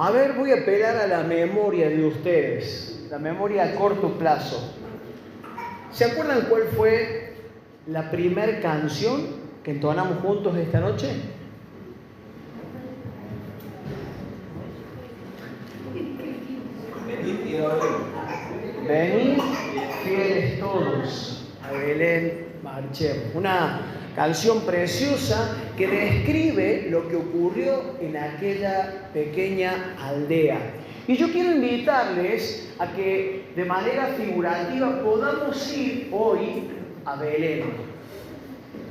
A ver, voy a apelar a la memoria de ustedes, la memoria a corto plazo. ¿Se acuerdan cuál fue la primera canción que entonamos juntos esta noche? Venid fieles todos a Belén marchemos. Una canción preciosa que describe lo que ocurrió en aquella pequeña aldea. Y yo quiero invitarles a que de manera figurativa podamos ir hoy a Belén.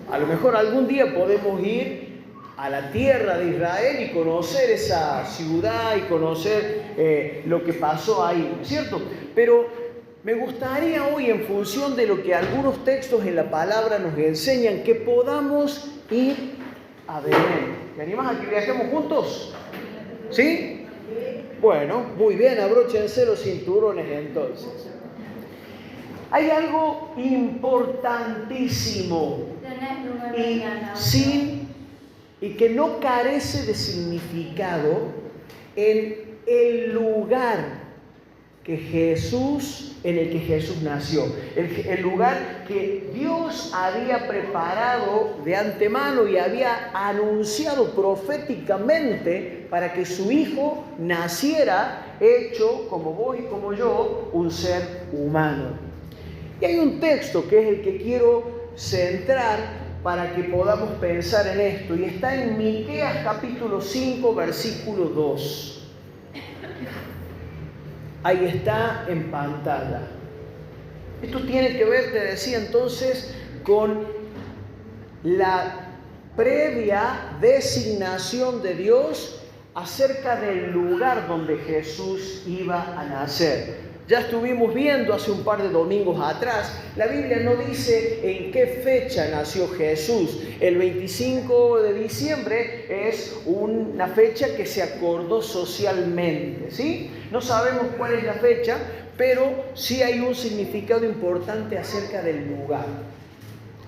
A lo mejor algún día podemos ir a la tierra de Israel y conocer esa ciudad y conocer lo que pasó ahí, ¿no es cierto? Pero me gustaría hoy, en función de lo que algunos textos en la palabra nos enseñan, que podamos ir a Belén. ¿Te animas a que viajemos juntos? ¿Sí? Bueno, muy bien, abróchense los cinturones entonces. Hay algo importantísimo y que no carece de significado en el lugar en el que Jesús nació, el lugar que Dios había preparado de antemano y había anunciado proféticamente para que su Hijo naciera hecho como vos y como yo, un ser humano. Y hay un texto que es el que quiero centrar para que podamos pensar en esto, y está en Miqueas capítulo 5, versículo 2. Ahí está en pantalla. Esto tiene que ver, te decía entonces, con la previa designación de Dios acerca del lugar donde Jesús iba a nacer. Ya estuvimos viendo hace un par de domingos atrás, la Biblia no dice en qué fecha nació Jesús. El 25 de diciembre es una fecha que se acordó socialmente, ¿sí? No sabemos cuál es la fecha, pero sí hay un significado importante acerca del lugar.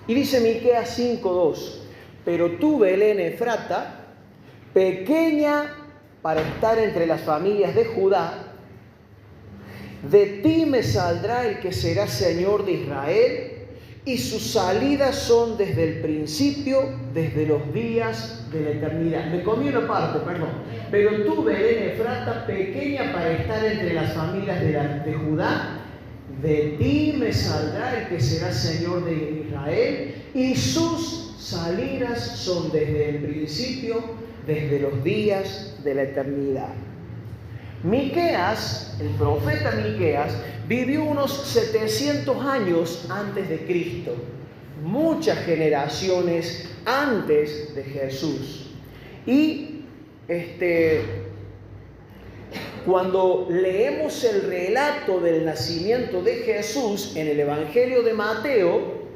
Y dice Miqueas 5:2, pero tú, Belén Efrata, pequeña para estar entre las familias de Judá, de ti me saldrá el que será Señor de Israel, y sus salidas son desde el principio, desde los días de la eternidad. Me comí una parte, perdón. Pero tú, Belén Efrata, pequeña para estar entre las familias de Judá, de ti me saldrá el que será Señor de Israel, y sus salidas son desde el principio, desde los días de la eternidad. Miqueas, el profeta Miqueas, vivió unos 700 años antes de Cristo, muchas generaciones antes de Jesús. Y cuando leemos el relato del nacimiento de Jesús en el Evangelio de Mateo,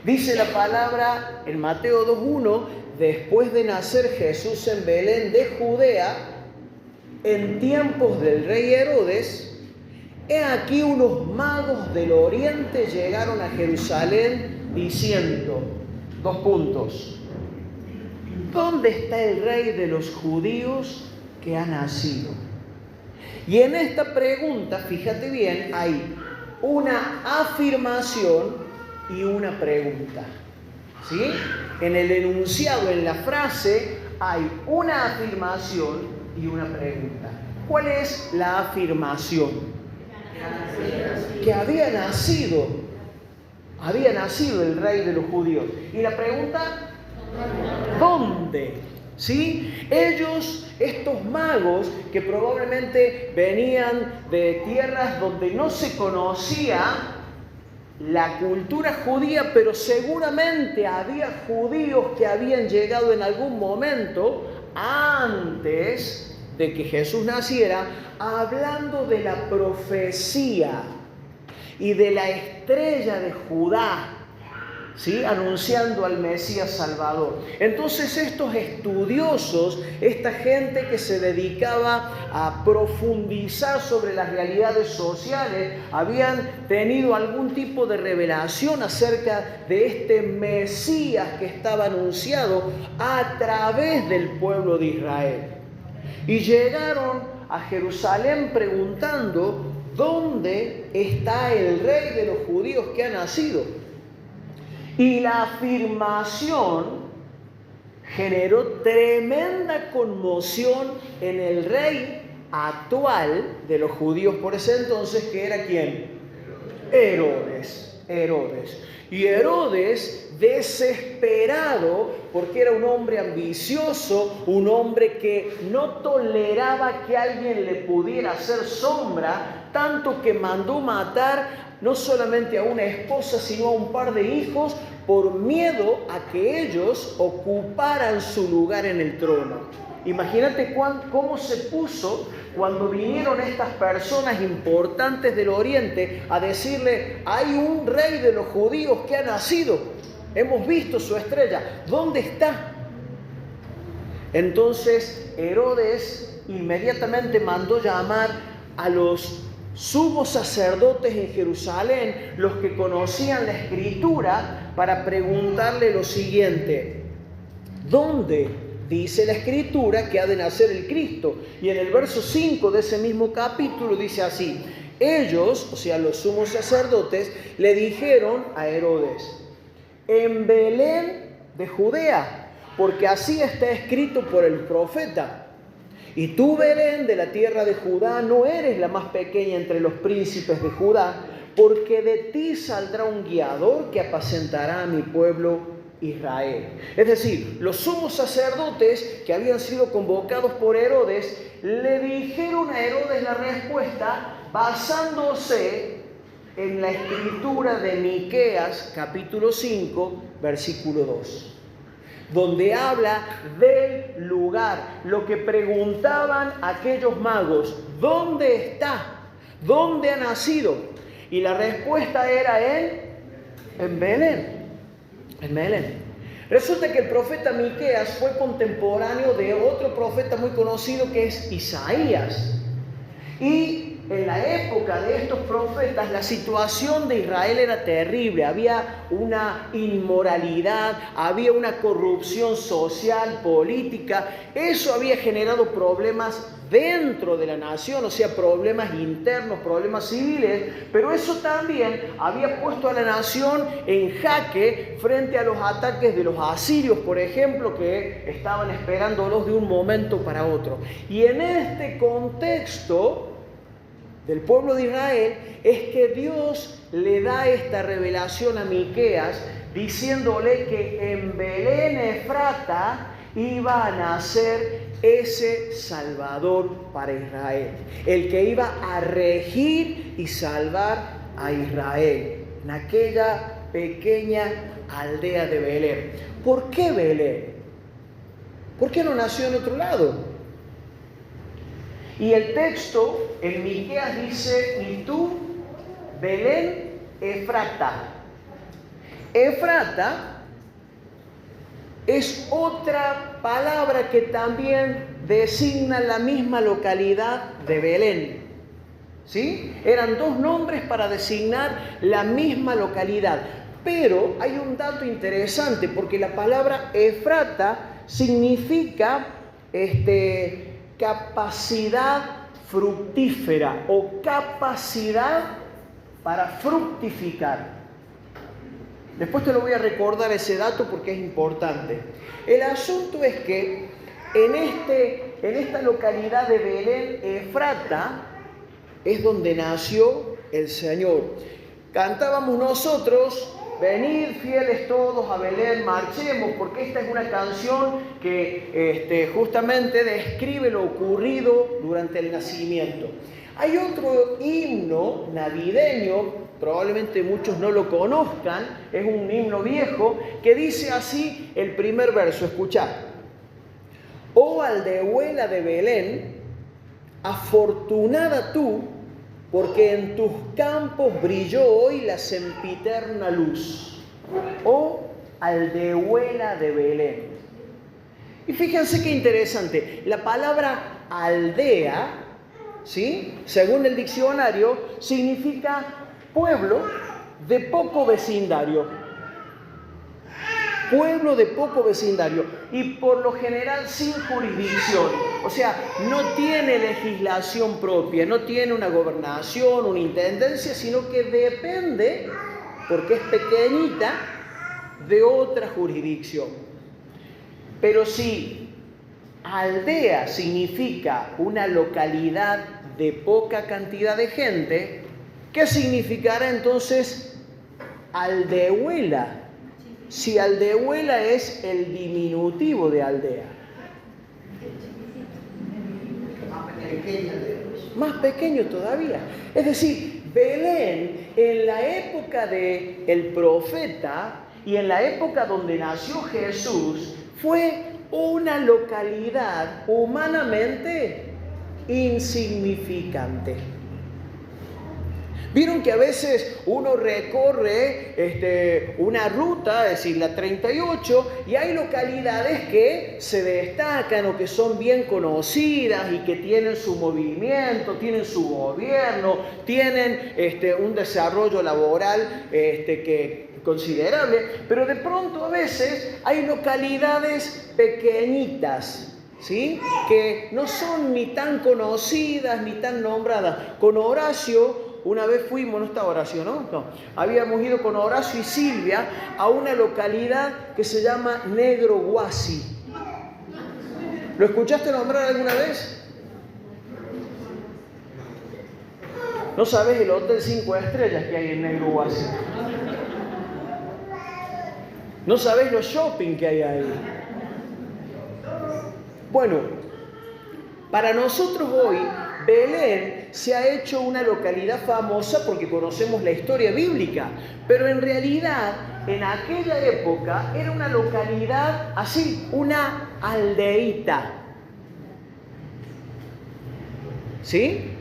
dice la palabra en Mateo 2:1, después de nacer Jesús en Belén de Judea, en tiempos del rey Herodes, he aquí unos magos del oriente llegaron a Jerusalén diciendo, ¿dónde está el rey de los judíos que ha nacido? Y en esta pregunta, fíjate bien, hay una afirmación y una pregunta, ¿sí? En el enunciado, en la frase, hay una afirmación y una pregunta. ¿Cuál es la afirmación? Que había nacido el rey de los judíos. Y la pregunta, ¿dónde? ¿Sí? Ellos, estos magos que probablemente venían de tierras donde no se conocía la cultura judía, pero seguramente había judíos que habían llegado en algún momento antes de que Jesús naciera, hablando de la profecía y de la estrella de Judá, ¿sí? Anunciando al Mesías Salvador. Entonces estos estudiosos, esta gente que se dedicaba a profundizar sobre las realidades sociales, habían tenido algún tipo de revelación acerca de este Mesías que estaba anunciado a través del pueblo de Israel. Y llegaron a Jerusalén preguntando: ¿dónde está el rey de los judíos que ha nacido? Y la afirmación generó tremenda conmoción en el rey actual de los judíos por ese entonces, que era ¿quién? Herodes. Y Herodes, desesperado, porque era un hombre ambicioso, un hombre que no toleraba que alguien le pudiera hacer sombra, tanto que mandó matar no solamente a una esposa, sino a un par de hijos, por miedo a que ellos ocuparan su lugar en el trono. Imagínate cómo se puso cuando vinieron estas personas importantes del Oriente a decirle: hay un rey de los judíos que ha nacido, hemos visto su estrella, ¿dónde está? Entonces Herodes inmediatamente mandó llamar a los sumos sacerdotes en Jerusalén, los que conocían la Escritura, para preguntarle lo siguiente: ¿dónde dice la Escritura que ha de nacer el Cristo? Y en el verso 5 de ese mismo capítulo dice así: ellos, o sea, los sumos sacerdotes, le dijeron a Herodes: en Belén de Judea, porque así está escrito por el profeta. Y tú, Belén, de la tierra de Judá, no eres la más pequeña entre los príncipes de Judá, porque de ti saldrá un guiador que apacentará a mi pueblo Israel. Es decir, los sumos sacerdotes que habían sido convocados por Herodes le dijeron a Herodes la respuesta basándose en la escritura de Miqueas capítulo 5 versículo 2, donde habla del lugar, lo que preguntaban aquellos magos: ¿dónde está? ¿Dónde ha nacido? Y la respuesta era en Belén. En Belén. Resulta que el profeta Miqueas fue contemporáneo de otro profeta muy conocido que es Isaías. Y en la época de estos profetas la situación de Israel era terrible. Había una inmoralidad, había una corrupción social, política. Eso había generado problemas dentro de la nación, o sea, problemas internos, problemas civiles, pero eso también había puesto a la nación en jaque frente a los ataques de los asirios, por ejemplo, que estaban esperándolos de un momento para otro. Y en este contexto del pueblo de Israel es que Dios le da esta revelación a Miqueas, diciéndole que en Belén Efrata iba a nacer ese Salvador para Israel, el que iba a regir y salvar a Israel en aquella pequeña aldea de Belén. ¿Por qué Belén? ¿Por qué no nació en otro lado? Y el texto en Miqueas dice: y tú, Belén Efrata. Efrata es otra palabra que también designa la misma localidad de Belén. ¿Sí? Eran dos nombres para designar la misma localidad. Pero hay un dato interesante, porque la palabra Efrata significa capacidad fructífera o capacidad para fructificar. Después te lo voy a recordar ese dato porque es importante. El asunto es que en esta localidad de Belén Efrata es donde nació el Señor. Cantábamos nosotros: venid fieles todos a Belén, marchemos, porque esta es una canción que justamente describe lo ocurrido durante el nacimiento. Hay otro himno navideño, probablemente muchos no lo conozcan, es un himno viejo, que dice así el primer verso, escuchad: oh aldehuela de Belén, afortunada tú, porque en tus campos brilló hoy la sempiterna luz. Oh aldehuela de Belén. Y fíjense qué interesante, la palabra aldea, ¿sí?, según el diccionario, significa pueblo de poco vecindario. Pueblo de poco vecindario y por lo general sin jurisdicción. O sea, no tiene legislación propia, no tiene una gobernación, una intendencia, sino que depende, porque es pequeñita, de otra jurisdicción. Pero si aldea significa una localidad de poca cantidad de gente, ¿qué significará entonces aldehuela? Si aldehuela es el diminutivo de aldea. Más pequeño todavía. Es decir, Belén en la época del profeta y en la época donde nació Jesús fue una localidad humanamente insignificante. Vieron que a veces uno recorre una ruta, es decir, la 38, y hay localidades que se destacan o que son bien conocidas y que tienen su movimiento, tienen su gobierno, tienen un desarrollo laboral considerable, pero de pronto a veces hay localidades pequeñitas, ¿sí? Que no son ni tan conocidas ni tan nombradas. Con Horacio, una vez fuimos, no está Horacio, ¿no? No. Habíamos ido con Horacio y Silvia a una localidad que se llama Negro Guasi. ¿Lo escuchaste nombrar alguna vez? ¿No sabes el hotel 5 estrellas que hay en Negro Guasi? ¿No sabes los shopping que hay ahí? Bueno, para nosotros hoy, Belén se ha hecho una localidad famosa porque conocemos la historia bíblica, pero en realidad en aquella época era una localidad así, una aldeíta. ¿Sí?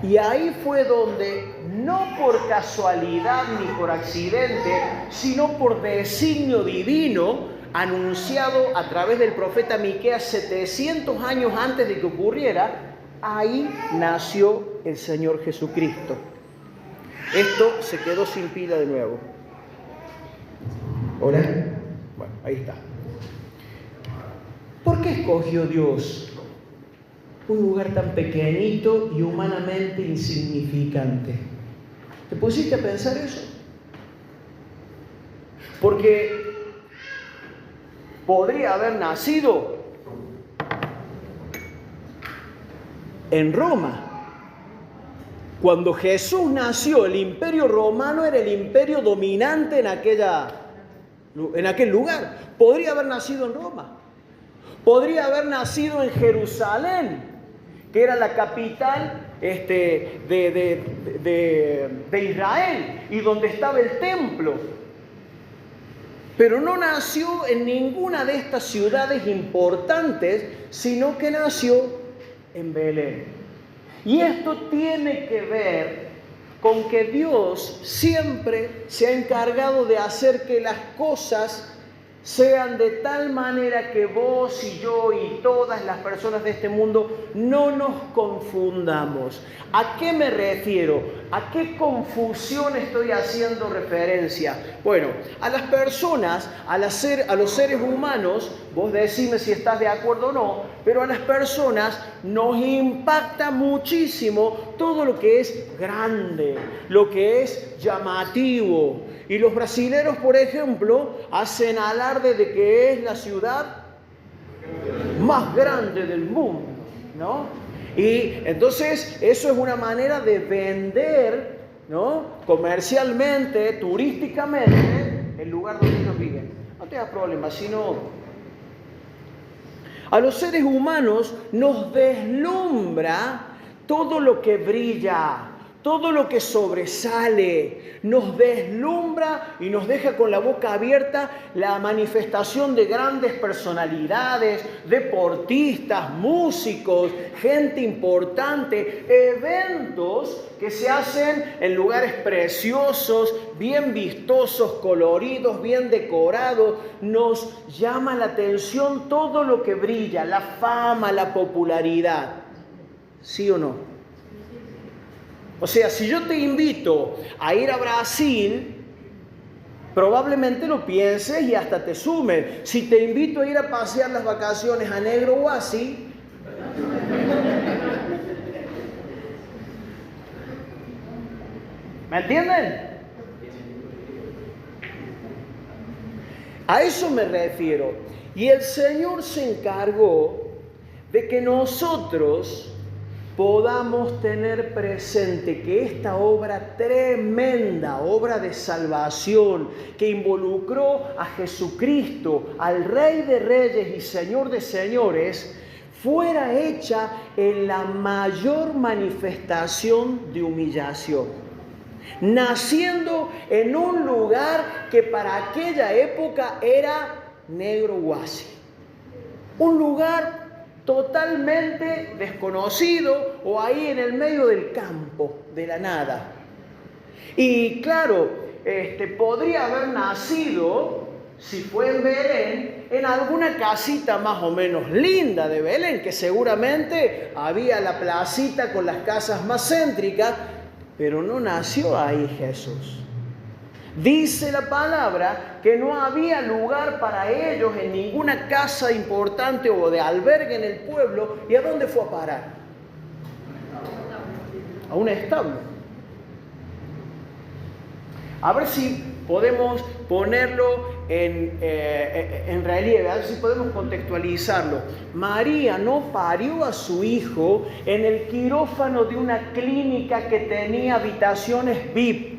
Y ahí fue donde, no por casualidad ni por accidente, sino por designio divino, anunciado a través del profeta Miqueas 700 años antes de que ocurriera, ahí nació el Señor Jesucristo. Esto se quedó sin pila de nuevo. ¿Hola? Bueno, ahí está. ¿Por qué escogió Dios un lugar tan pequeñito y humanamente insignificante? ¿Te pusiste a pensar eso? Porque podría haber nacido en Roma. Cuando Jesús nació, el imperio romano era el imperio dominante en aquel lugar. Podría haber nacido en Roma. Podría haber nacido en Jerusalén, que era la capital de Israel y donde estaba el templo. Pero no nació en ninguna de estas ciudades importantes, sino que nació en Belén. Y esto tiene que ver con que Dios siempre se ha encargado de hacer que las cosas sean de tal manera que vos y yo y todas las personas de este mundo no nos confundamos. ¿A qué me refiero? ¿A qué confusión estoy haciendo referencia? Bueno, a las personas, a los seres humanos, vos decime si estás de acuerdo o no, pero a las personas nos impacta muchísimo todo lo que es grande, lo que es llamativo. Y los brasileros, por ejemplo, hacen alarde de que es la ciudad más grande del mundo, ¿no? Y entonces eso es una manera de vender, ¿no? Comercialmente, turísticamente, el lugar donde ellos viven. No te hagas problema, sino a los seres humanos nos deslumbra todo lo que brilla, todo lo que sobresale, nos deslumbra y nos deja con la boca abierta la manifestación de grandes personalidades, deportistas, músicos, gente importante, eventos que se hacen en lugares preciosos, bien vistosos, coloridos, bien decorados. Nos llama la atención todo lo que brilla, la fama, la popularidad. ¿Sí o no? O sea, si yo te invito a ir a Brasil, Probablemente lo pienses y hasta te sumen. Si te invito a ir a pasear las vacaciones a Negro Huasi, ¿me entienden? A eso me refiero. Y el Señor se encargó de que nosotros podamos tener presente que esta obra tremenda, obra de salvación, que involucró a Jesucristo, al Rey de Reyes y Señor de Señores, fuera hecha en la mayor manifestación de humillación. Naciendo en un lugar que para aquella época era Negro Huasi. Un lugar totalmente desconocido o ahí en el medio del campo, de la nada. Y claro, podría haber nacido, si fue en Belén, en alguna casita más o menos linda de Belén, que seguramente había la placita con las casas más céntricas, pero no nació ahí Jesús. Dice la palabra que no había lugar para ellos en ninguna casa importante o de albergue en el pueblo. ¿Y a dónde fue a parar? A un establo. A ver si podemos ponerlo en relieve, a ver si podemos contextualizarlo. María no parió a su hijo en el quirófano de una clínica que tenía habitaciones VIP.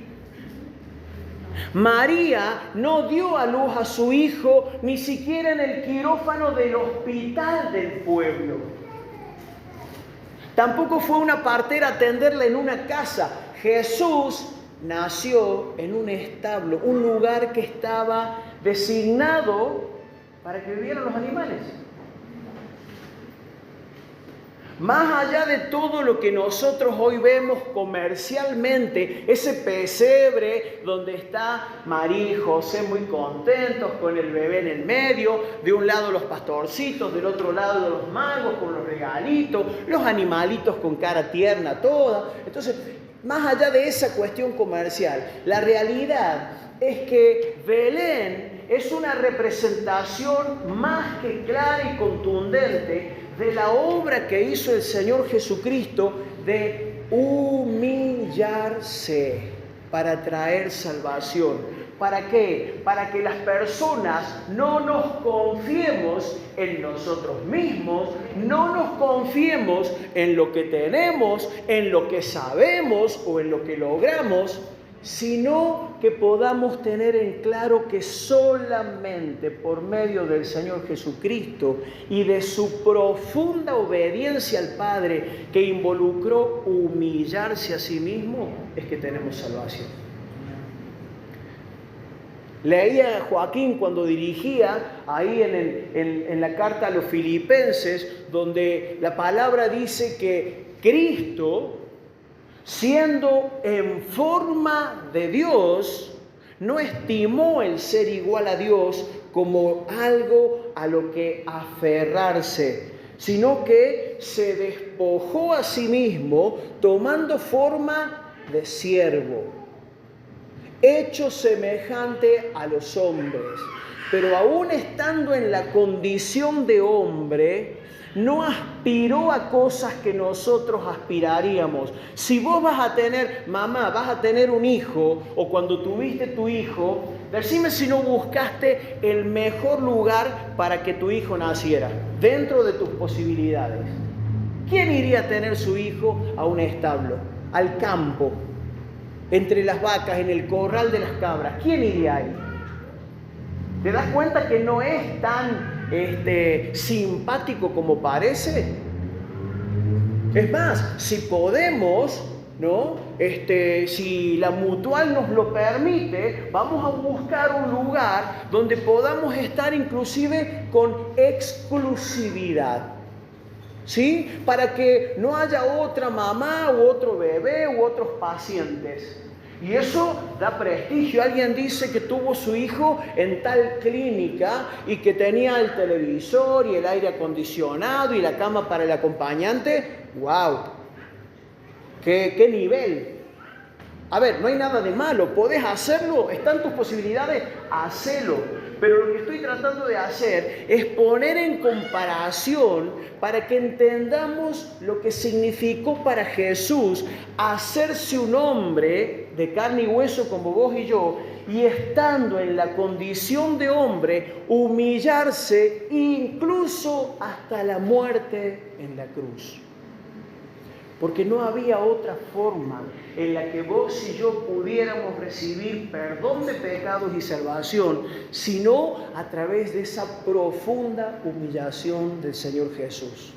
María no dio a luz a su hijo ni siquiera en el quirófano del hospital del pueblo. Tampoco fue una partera a atenderla en una casa. Jesús nació en un establo, un lugar que estaba designado para que vivieran los animales. Más allá de todo lo que nosotros hoy vemos comercialmente, ese pesebre donde está María y José muy contentos con el bebé en el medio, de un lado los pastorcitos, del otro lado los magos con los regalitos, los animalitos con cara tierna toda. Entonces, más allá de esa cuestión comercial, la realidad es que Belén es una representación más que clara y contundente de la obra que hizo el Señor Jesucristo de humillarse para traer salvación. ¿Para qué? Para que las personas no nos confiemos en nosotros mismos, no nos confiemos en lo que tenemos, en lo que sabemos o en lo que logramos, sino que podamos tener en claro que solamente por medio del Señor Jesucristo y de su profunda obediencia al Padre, que involucró humillarse a sí mismo, es que tenemos salvación. Leía a Joaquín cuando dirigía ahí en la carta a los Filipenses, donde la palabra dice que Cristo, siendo en forma de Dios, no estimó el ser igual a Dios como algo a lo que aferrarse, sino que se despojó a sí mismo tomando forma de siervo, hecho semejante a los hombres. Pero aún estando en la condición de hombre, no aspiró a cosas que nosotros aspiraríamos. Si vos vas a tener, mamá, vas a tener un hijo, o cuando tuviste tu hijo, decime si no buscaste el mejor lugar para que tu hijo naciera, dentro de tus posibilidades. ¿Quién iría a tener su hijo a un establo, al campo, entre las vacas, en el corral de las cabras? ¿Quién iría ahí? ¿Te das cuenta que no es tan simpático como parece? Es más, si podemos, ¿no? Si la mutual nos lo permite, vamos a buscar un lugar donde podamos estar inclusive con exclusividad, ¿sí? Para que no haya otra mamá u otro bebé u otros pacientes. Y eso da prestigio. Alguien dice que tuvo su hijo en tal clínica y que tenía el televisor y el aire acondicionado y la cama para el acompañante. ¡Wow! ¡Qué nivel! A ver, no hay nada de malo, podés hacerlo, están tus posibilidades, hacelo. Pero lo que estoy tratando de hacer es poner en comparación para que entendamos lo que significó para Jesús hacerse un hombre de carne y hueso como vos y yo, y estando en la condición de hombre, humillarse incluso hasta la muerte en la cruz. Porque no había otra forma en la que vos y yo pudiéramos recibir perdón de pecados y salvación, sino a través de esa profunda humillación del Señor Jesús.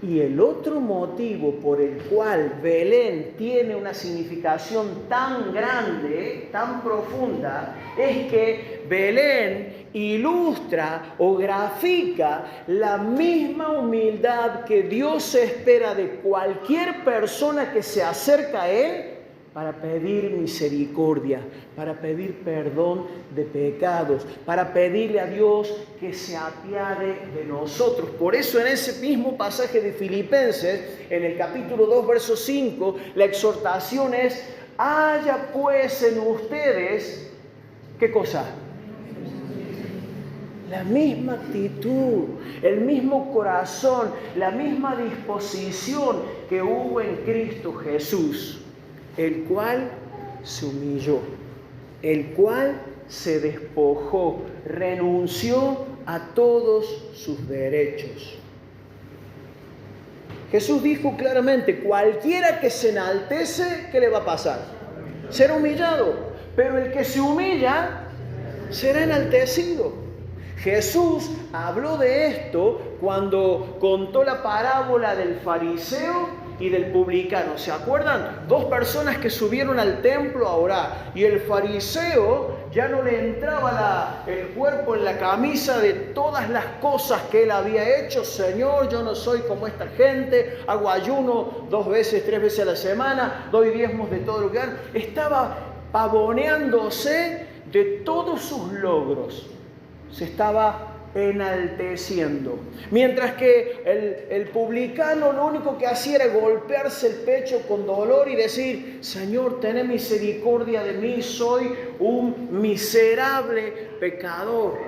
Y el otro motivo por el cual Belén tiene una significación tan grande, tan profunda, es que Belén ilustra o grafica la misma humildad que Dios espera de cualquier persona que se acerca a Él para pedir misericordia, para pedir perdón de pecados, para pedirle a Dios que se apiade de nosotros. Por eso en ese mismo pasaje de Filipenses, en el capítulo 2, verso 5, la exhortación es: haya pues en ustedes, ¿qué cosa? La misma actitud, el mismo corazón, la misma disposición que hubo en Cristo Jesús, el cual se humilló, el cual se despojó, renunció a todos sus derechos. Jesús dijo claramente: cualquiera que se enaltece, ¿qué le va a pasar? Será humillado, pero el que se humilla será enaltecido. Jesús habló de esto cuando contó la parábola del fariseo y del publicano. ¿Se acuerdan? Dos personas que subieron al templo a orar, y el fariseo ya no le entraba el cuerpo en la camisa de todas las cosas que él había hecho. Señor, yo no soy como esta gente, hago ayuno 2 veces, 3 veces a la semana, doy diezmos de todo lo que hago. Estaba pavoneándose de todos sus logros. Se estaba enalteciendo. Mientras que el publicano lo único que hacía era golpearse el pecho con dolor y decir: Señor, ten misericordia de mí, soy un miserable pecador.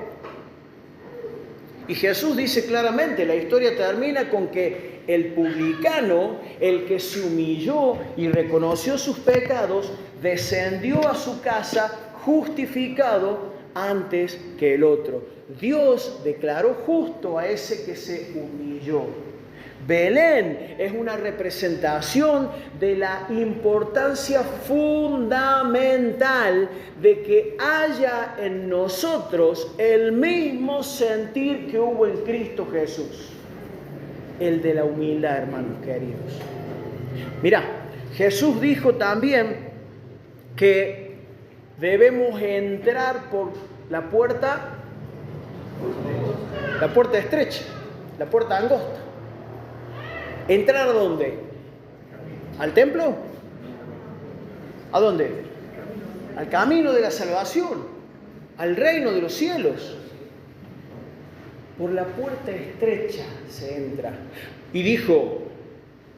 Y Jesús dice claramente, la historia termina con que el publicano, el que se humilló y reconoció sus pecados, descendió a su casa justificado antes que el otro. Dios declaró justo a ese que se humilló. Belén es una representación de la importancia fundamental de que haya en nosotros el mismo sentir que hubo en Cristo Jesús, el de la humildad, hermanos queridos. Mira, Jesús dijo también que debemos entrar por la puerta estrecha, la puerta angosta. ¿Entrar a dónde? ¿Al templo? ¿A dónde? Al camino de la salvación, al reino de los cielos. Por la puerta estrecha se entra. Y dijo: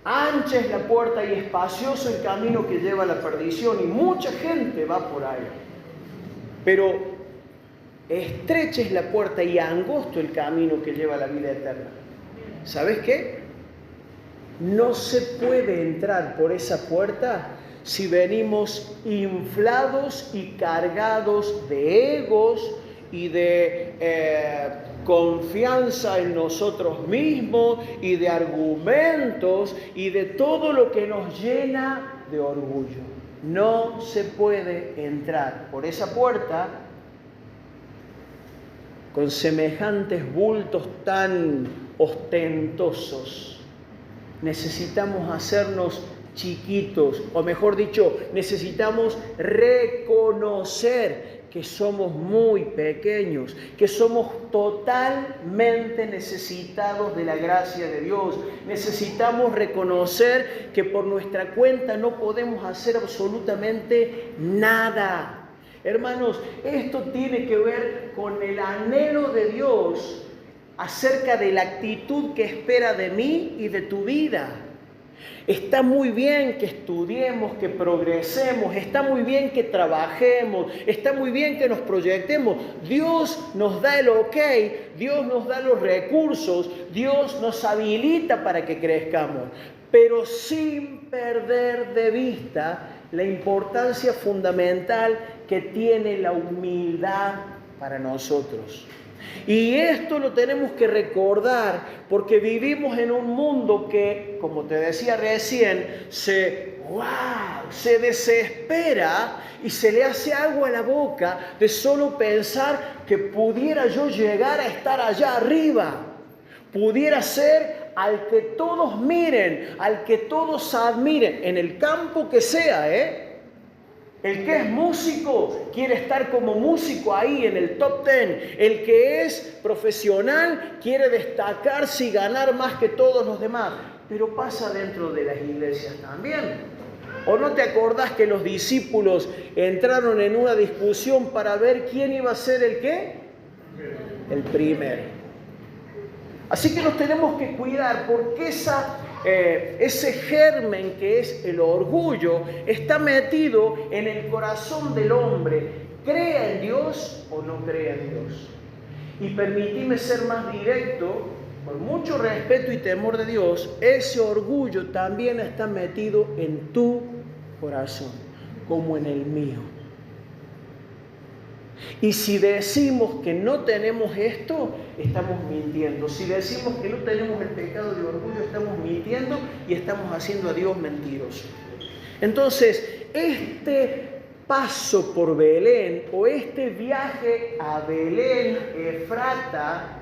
ancha es la puerta y espacioso el camino que lleva a la perdición, y mucha gente va por ahí. Pero estrecha es la puerta y angosto el camino que lleva a la vida eterna. ¿Sabes qué? No se puede entrar por esa puerta si venimos inflados y cargados de egos y de confianza en nosotros mismos y de argumentos y de todo lo que nos llena de orgullo. No se puede entrar por esa puerta con semejantes bultos tan ostentosos. Necesitamos hacernos chiquitos, o mejor dicho, necesitamos reconocer que somos muy pequeños, que somos totalmente necesitados de la gracia de Dios. Necesitamos reconocer que por nuestra cuenta no podemos hacer absolutamente nada. Hermanos, esto tiene que ver con el anhelo de Dios acerca de la actitud que espera de mí y de tu vida. Está muy bien que estudiemos, que progresemos, está muy bien que trabajemos, está muy bien que nos proyectemos. Dios nos da el ok, Dios nos da los recursos, Dios nos habilita para que crezcamos, pero sin perder de vista la importancia fundamental que tiene la humildad para nosotros. Y esto lo tenemos que recordar porque vivimos en un mundo que, como te decía recién, se desespera y se le hace agua a la boca de solo pensar que pudiera yo llegar a estar allá arriba. Pudiera ser al que todos miren, al que todos admiren, en el campo que sea, El que es músico quiere estar como músico ahí en el top 10. El que es profesional quiere destacarse y ganar más que todos los demás. Pero pasa dentro de las iglesias también. ¿O no te acordás que los discípulos entraron en una discusión para ver quién iba a ser el qué? El primero. Así que nos tenemos que cuidar porque ese germen que es el orgullo está metido en el corazón del hombre. ¿Crea en Dios o no crea en Dios? Y permitime ser más directo, por mucho respeto y temor de Dios, ese orgullo también está metido en tu corazón, como en el mío. Y si decimos que no tenemos esto, estamos mintiendo. Si decimos que no tenemos el pecado de orgullo, estamos mintiendo y estamos haciendo a Dios mentiroso. Entonces, este paso por Belén o este viaje a Belén, Efrata,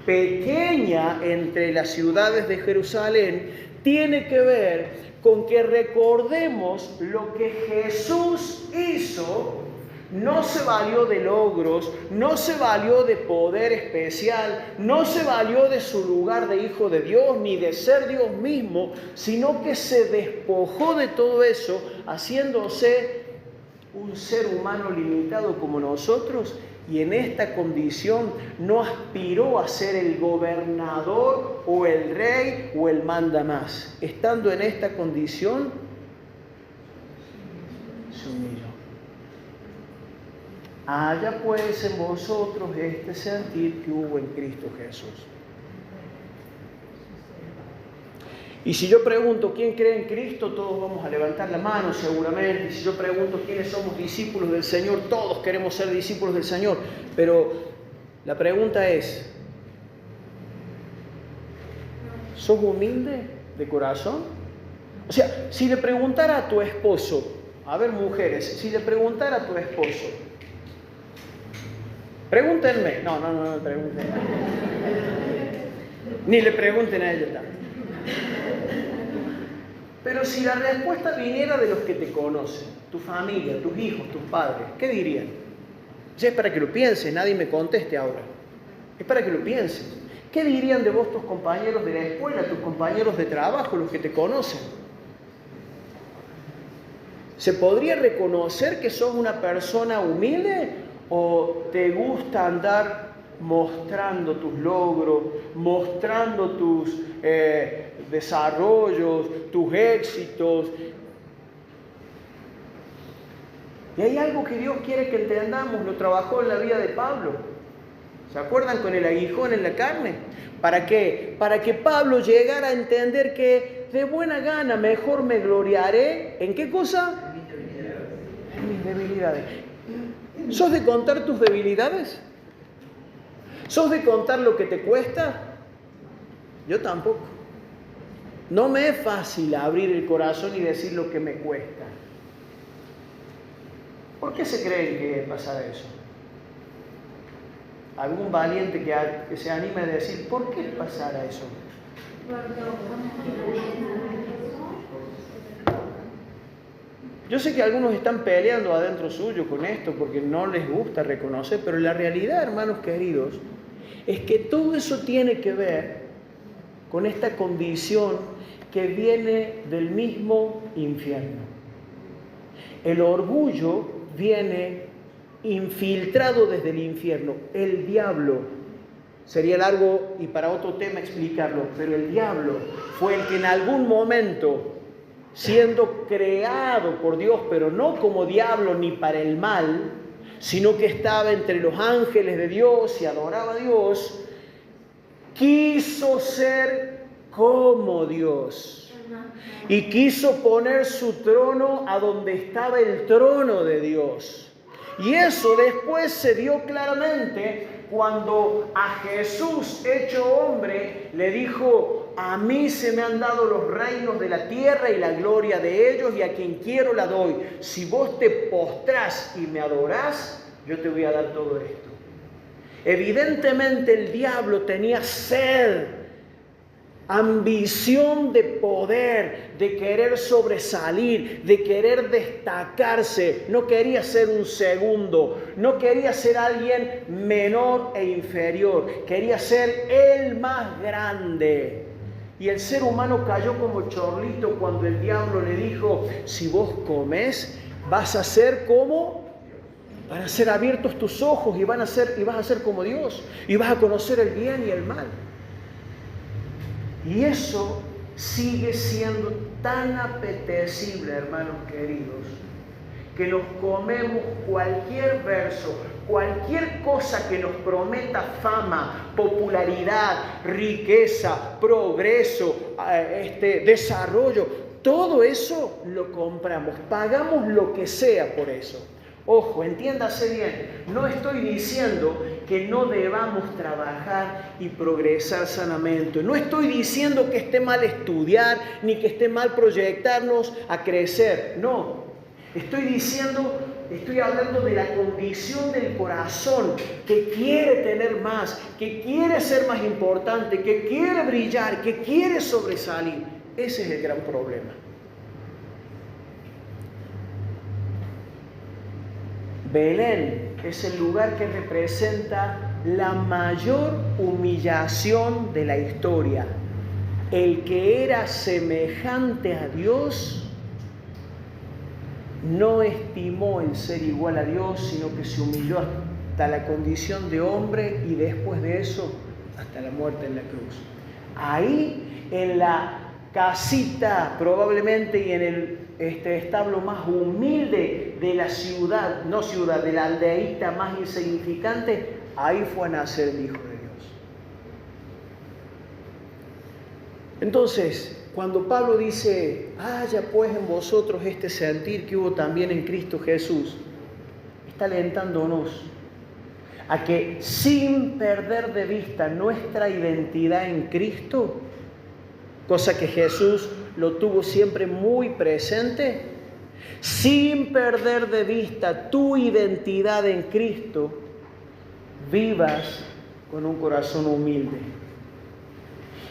pequeña entre las ciudades de Jerusalén, tiene que ver con que recordemos lo que Jesús hizo. No se valió de logros, no se valió de poder especial, no se valió de su lugar de hijo de Dios, ni de ser Dios mismo, sino que se despojó de todo eso, haciéndose un ser humano limitado como nosotros, y en esta condición no aspiró a ser el gobernador o el rey o el mandamás. Estando en esta condición, se humilló. Haya pues en vosotros este sentir que hubo en Cristo Jesús. Y si yo pregunto quién cree en Cristo, todos vamos a levantar la mano seguramente. Y si yo pregunto quiénes somos discípulos del Señor, todos queremos ser discípulos del Señor. Pero la pregunta es, ¿sos humilde de corazón? O sea, si le preguntara a tu esposo, a ver mujeres, si le preguntara a tu esposo, pregúntenme. No me pregunten. Ni le pregunten a ella también. Pero si la respuesta viniera de los que te conocen, tu familia, tus hijos, tus padres, ¿qué dirían? Ya es para que lo pienses, nadie me conteste ahora. Es para que lo pienses. ¿Qué dirían de vos tus compañeros de la escuela, tus compañeros de trabajo, los que te conocen? ¿Se podría reconocer que sos una persona humilde? ¿O te gusta andar mostrando tus logros, mostrando tus desarrollos, tus éxitos? Y hay algo que Dios quiere que entendamos, lo trabajó en la vida de Pablo. ¿Se acuerdan con el aguijón en la carne? ¿Para qué? Para que Pablo llegara a entender que de buena gana mejor me gloriaré. ¿En qué cosa? En mis debilidades. ¿Sos de contar tus debilidades? ¿Sos de contar lo que te cuesta? Yo tampoco. No me es fácil abrir el corazón y decir lo que me cuesta. ¿Por qué se creen que pasará eso? ¿Algún valiente que se anime a decir por qué pasará eso? Yo sé que algunos están peleando adentro suyo con esto porque no les gusta reconocer, pero la realidad, hermanos queridos, es que todo eso tiene que ver con esta condición que viene del mismo infierno. El orgullo viene infiltrado desde el infierno. El diablo Sería largo y para otro tema explicarlo, pero el diablo fue el que en algún momento, siendo creado por Dios, pero no como diablo ni para el mal, sino que estaba entre los ángeles de Dios y adoraba a Dios, quiso ser como Dios y quiso poner su trono a donde estaba el trono de Dios. Y eso después se dio claramente cuando a Jesús, hecho hombre, le dijo: a mí se me han dado los reinos de la tierra y la gloria de ellos, y a quien quiero la doy. Si vos te postrás y me adorás, yo te voy a dar todo esto. Evidentemente el diablo tenía sed, ambición de poder, de querer sobresalir, de querer destacarse. No quería ser un segundo, no quería ser alguien menor e inferior, quería ser el más grande. Y el ser humano cayó como chorlito cuando el diablo le dijo: si vos comes, vas a ser como... van a ser abiertos tus ojos y vas a ser como Dios, y vas a conocer el bien y el mal. Y eso sigue siendo tan apetecible, hermanos queridos, que nos comemos cualquier verso, cualquier cosa que nos prometa fama, popularidad, riqueza, progreso, desarrollo. Todo eso lo compramos, pagamos lo que sea por eso. Ojo, entiéndase bien, no estoy diciendo que no debamos trabajar y progresar sanamente. No estoy diciendo que esté mal estudiar, ni que esté mal proyectarnos a crecer. No, estoy hablando de la condición del corazón que quiere tener más, que quiere ser más importante, que quiere brillar, que quiere sobresalir. Ese es el gran problema. Belén es el lugar que representa la mayor humillación de la historia. El que era semejante a Dios no estimó el ser igual a Dios, sino que se humilló hasta la condición de hombre y después de eso hasta la muerte en la cruz. Ahí, en la casita probablemente y en el establo más humilde de la ciudad, de la aldeíta más insignificante, ahí fue a nacer el Hijo de Dios. Entonces, cuando Pablo dice: haya pues en vosotros este sentir que hubo también en Cristo Jesús, está alentándonos a que, sin perder de vista nuestra identidad en Cristo, cosa que Jesús lo tuvo siempre muy presente, sin perder de vista tu identidad en Cristo, vivas con un corazón humilde.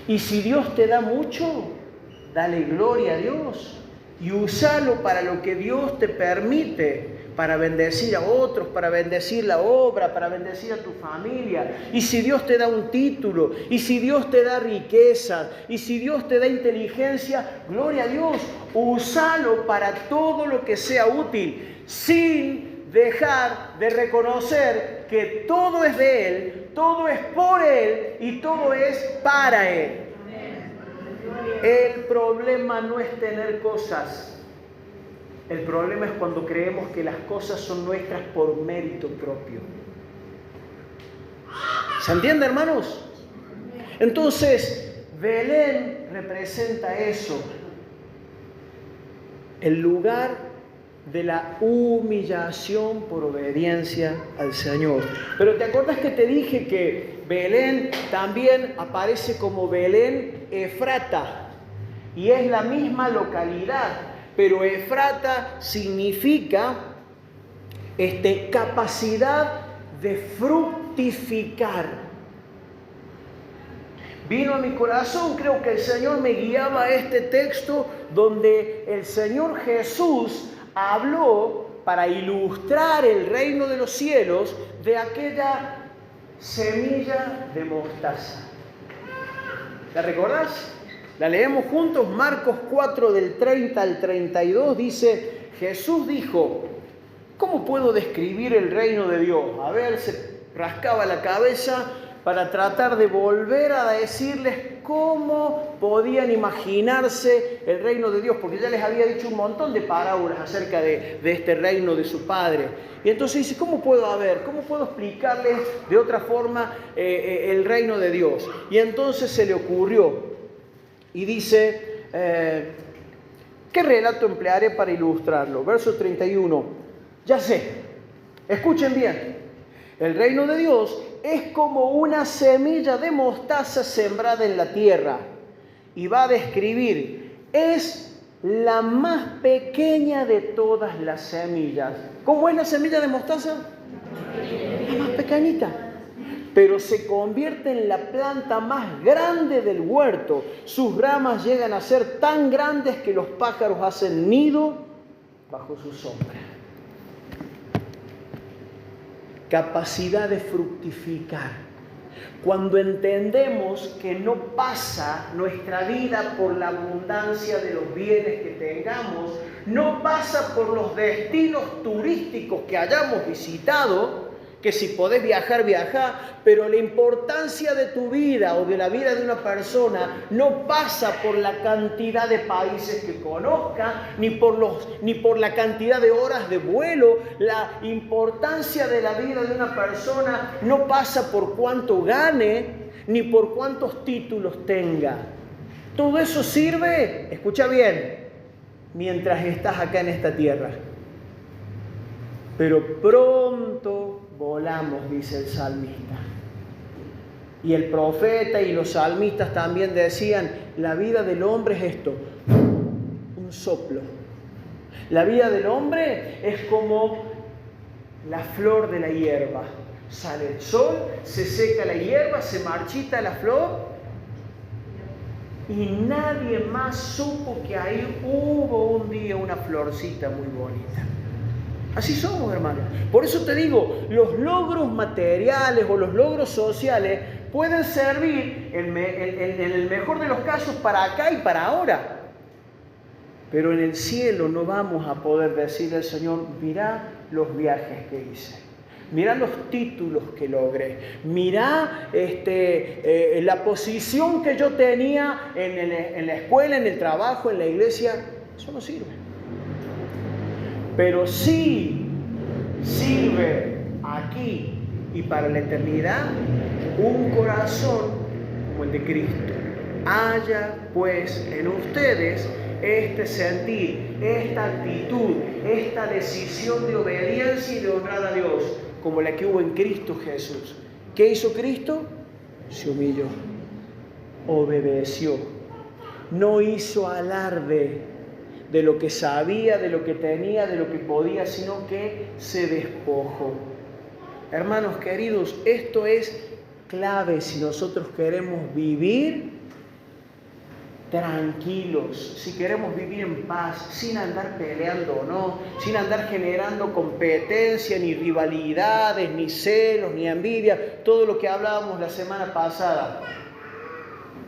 Y si Dios te da mucho, dale gloria a Dios y úsalo para lo que Dios te permite, para bendecir a otros, para bendecir la obra, para bendecir a tu familia. Y si Dios te da un título, y si Dios te da riqueza, y si Dios te da inteligencia, gloria a Dios, úsalo para todo lo que sea útil, sin dejar de reconocer que todo es de Él, todo es por Él y todo es para Él. El problema no es tener cosas. El problema es cuando creemos que las cosas son nuestras por mérito propio. ¿Se entiende, hermanos? Entonces, Belén representa eso. El lugar de la humillación por obediencia al Señor. Pero ¿te acuerdas que te dije que Belén también aparece como Belén Efrata? Y es la misma localidad. Pero Efrata significa capacidad de fructificar. Vino a mi corazón, creo que el Señor me guiaba a este texto donde el Señor Jesús habló para ilustrar el reino de los cielos de aquella semilla de mostaza. ¿La recordás? La leemos juntos. Marcos 4 del 30 al 32 dice: Jesús dijo: ¿cómo puedo describir el reino de Dios? A ver, se rascaba la cabeza para tratar de volver a decirles cómo podían imaginarse el reino de Dios, porque ya les había dicho un montón de parábolas acerca de este reino de su Padre. Y entonces dice, ¿cómo puedo explicarles de otra forma el reino de Dios? Y entonces se le ocurrió y dice, ¿qué relato emplearé para ilustrarlo? Verso 31, ya sé, escuchen bien, el reino de Dios es como una semilla de mostaza sembrada en la tierra. Y va a describir, es la más pequeña de todas las semillas. ¿Cómo es la semilla de mostaza? La más pequeñita. Pero se convierte en la planta más grande del huerto. Sus ramas llegan a ser tan grandes que los pájaros hacen nido bajo su sombra. Capacidad de fructificar. Cuando entendemos que no pasa nuestra vida por la abundancia de los bienes que tengamos, no pasa por los destinos turísticos que hayamos visitado, que si podés viajar, viajá, pero la importancia de tu vida o de la vida de una persona no pasa por la cantidad de países que conozca, ni por la cantidad de horas de vuelo. La importancia de la vida de una persona no pasa por cuánto gane, ni por cuántos títulos tenga. Todo eso sirve, escucha bien, mientras estás acá en esta tierra. Pero pronto volamos, dice el salmista. Y el profeta y los salmistas también decían, la vida del hombre es esto, un soplo. La vida del hombre es como la flor de la hierba. Sale el sol, se seca la hierba, se marchita la flor y nadie más supo que ahí hubo un día una florcita muy bonita. Así somos, hermanos. Por eso te digo, los logros materiales o los logros sociales pueden servir en el mejor de los casos para acá y para ahora. Pero en el cielo no vamos a poder decirle al Señor, mirá los viajes que hice, mirá los títulos que logré, mirá la posición que yo tenía en la escuela, en el trabajo, en la iglesia. Eso no sirve. Pero sí sirve aquí y para la eternidad un corazón como el de Cristo. Haya pues en ustedes este sentir, esta actitud, esta decisión de obediencia y de honrar a Dios, como la que hubo en Cristo Jesús. ¿Qué hizo Cristo? Se humilló, obedeció, no hizo alarde de lo que sabía, de lo que tenía, de lo que podía, sino que se despojó. Hermanos queridos, esto es clave si nosotros queremos vivir tranquilos, si queremos vivir en paz, sin andar peleando, ¿no? Sin andar generando competencia, ni rivalidades, ni celos, ni envidia, todo lo que hablábamos la semana pasada.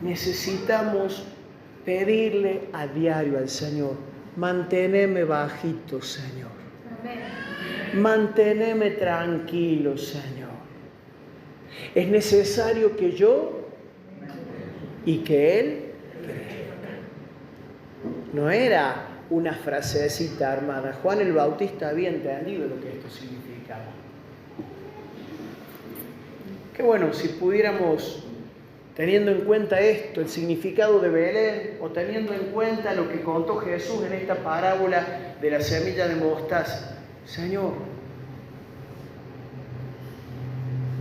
Necesitamos pedirle a diario al Señor, manténeme bajito, Señor. Manténeme tranquilo, Señor. Es necesario que yo y que Él crezca. No era una frasecita armada. Juan el Bautista había entendido lo que esto significaba. Qué bueno si pudiéramos, teniendo en cuenta esto, el significado de Belén, o teniendo en cuenta lo que contó Jesús en esta parábola de la semilla de mostaza. Señor,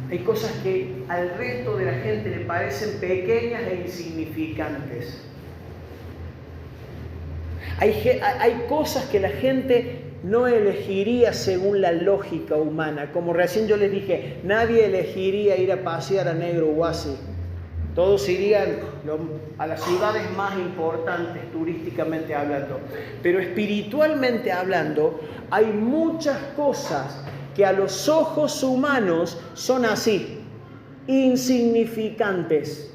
hay cosas que al resto de la gente le parecen pequeñas e insignificantes. Hay cosas que la gente no elegiría según la lógica humana. Como recién yo les dije, nadie elegiría ir a pasear a Negro Huasi. Todos irían a las ciudades más importantes turísticamente hablando. Pero espiritualmente hablando, hay muchas cosas que a los ojos humanos son así, insignificantes.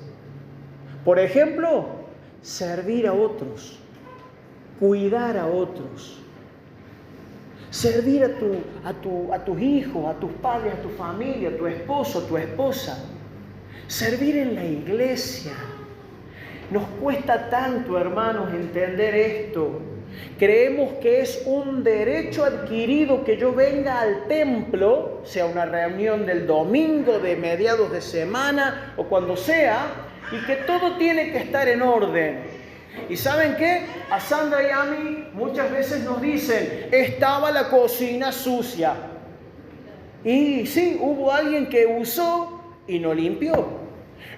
Por ejemplo, servir a otros, cuidar a otros, servir a tus hijos, a tus padres, a tu familia, a tu esposo, a tu esposa. servir en la iglesia. Nos cuesta tanto, hermanos, entender esto. Creemos que es un derecho adquirido que yo venga al templo, sea una reunión del domingo, de mediados de semana o cuando sea, y que todo tiene que estar en orden. ¿Y saben qué? A Sandra y a mí muchas veces nos dicen, estaba la cocina sucia. Y sí, hubo alguien que usó y no limpió.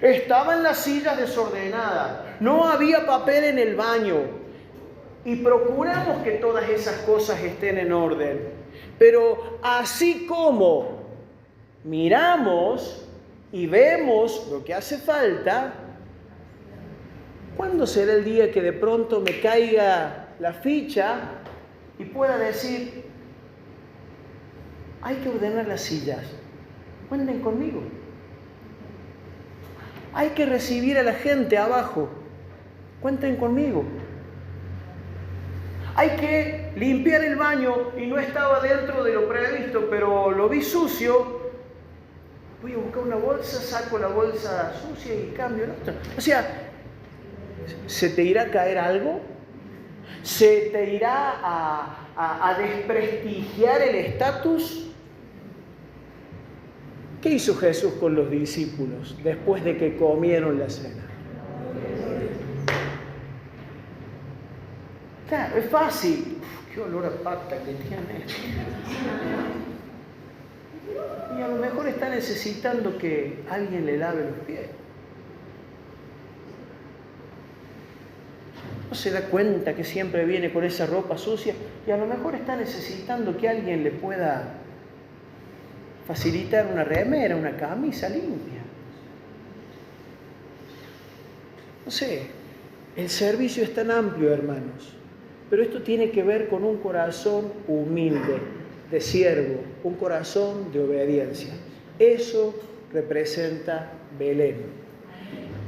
Estaban las sillas desordenadas, no había papel en el baño. Y procuramos que todas esas cosas estén en orden. Pero así como miramos y vemos lo que hace falta, ¿cuándo será el día que de pronto me caiga la ficha y pueda decir, hay que ordenar las sillas? Cuenten conmigo. Hay que recibir a la gente abajo. Cuenten conmigo. Hay que limpiar el baño y no estaba dentro de lo previsto, pero lo vi sucio. Voy a buscar una bolsa, saco la bolsa sucia y cambio la otra. O sea, ¿se te irá a caer algo? ¿Se te irá a desprestigiar el estatus? ¿Qué hizo Jesús con los discípulos después de que comieron la cena? Claro, es fácil. Qué olor a pata que tiene. Y a lo mejor está necesitando que alguien le lave los pies. No se da cuenta que siempre viene con esa ropa sucia y a lo mejor está necesitando que alguien le pueda facilitar una remera, una camisa limpia. No sé, el servicio es tan amplio, hermanos, pero esto tiene que ver con un corazón humilde, de siervo, un corazón de obediencia. Eso representa Belén.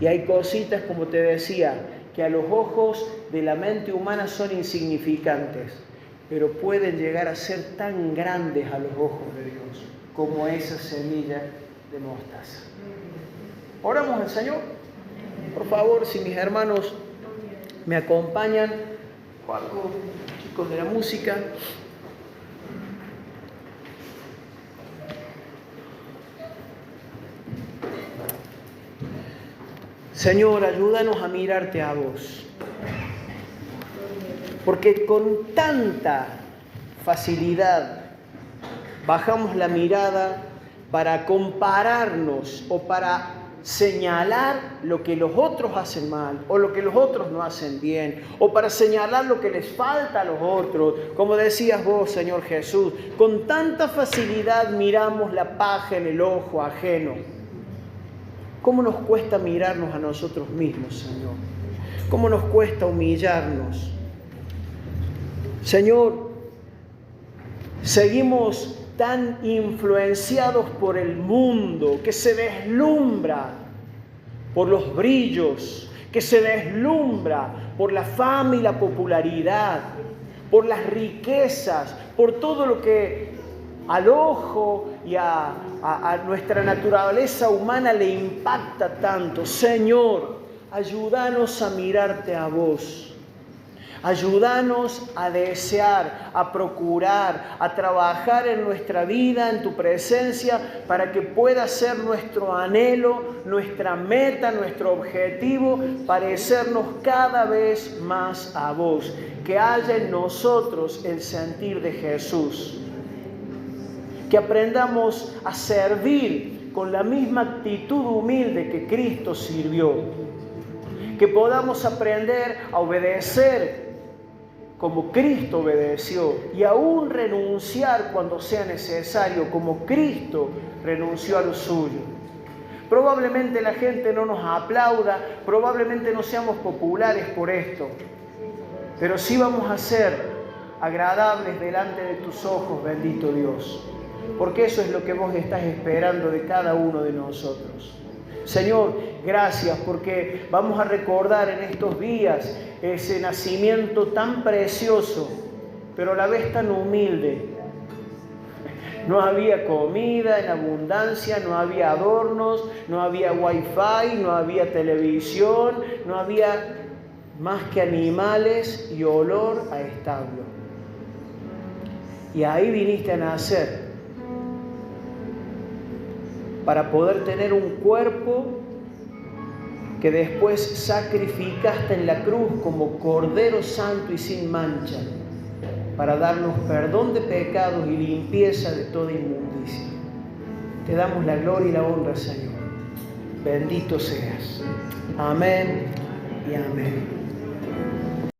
Y hay cositas, como te decía, que a los ojos de la mente humana son insignificantes, pero pueden llegar a ser tan grandes a los ojos de Dios, como esa semilla de mostaza. Oramos al Señor. Por favor, si mis hermanos me acompañan, o algo, chicos de la música. Señor, ayúdanos a mirarte a vos, porque con tanta facilidad bajamos la mirada para compararnos o para señalar lo que los otros hacen mal o lo que los otros no hacen bien, o para señalar lo que les falta a los otros. Como decías vos, Señor Jesús, con tanta facilidad miramos la paja en el ojo ajeno. ¿Cómo nos cuesta mirarnos a nosotros mismos, Señor? ¿Cómo nos cuesta humillarnos? Señor, seguimos tan influenciados por el mundo, que se deslumbra por los brillos, que se deslumbra por la fama y la popularidad, por las riquezas, por todo lo que al ojo y a nuestra naturaleza humana le impacta tanto. Señor, ayúdanos a mirarte a vos. Ayúdanos a desear, a procurar, a trabajar en nuestra vida, en tu presencia, para que pueda ser nuestro anhelo, nuestra meta, nuestro objetivo, parecernos cada vez más a vos. Que haya en nosotros el sentir de Jesús. Que aprendamos a servir con la misma actitud humilde que Cristo sirvió. Que podamos aprender a obedecer como Cristo obedeció, y aún renunciar cuando sea necesario, como Cristo renunció a lo suyo. Probablemente la gente no nos aplauda, probablemente no seamos populares por esto, pero sí vamos a ser agradables delante de tus ojos, bendito Dios, porque eso es lo que vos estás esperando de cada uno de nosotros. Señor, gracias porque vamos a recordar en estos días ese nacimiento tan precioso, pero a la vez tan humilde No había comida en abundancia, no había adornos, no había wifi, no había televisión, no había más que animales y olor a establo. Y ahí viniste a nacer para poder tener un cuerpo que después sacrificaste en la cruz como Cordero Santo y sin mancha, para darnos perdón de pecados y limpieza de toda inmundicia. Te damos la gloria y la honra, Señor. Bendito seas. Amén y amén.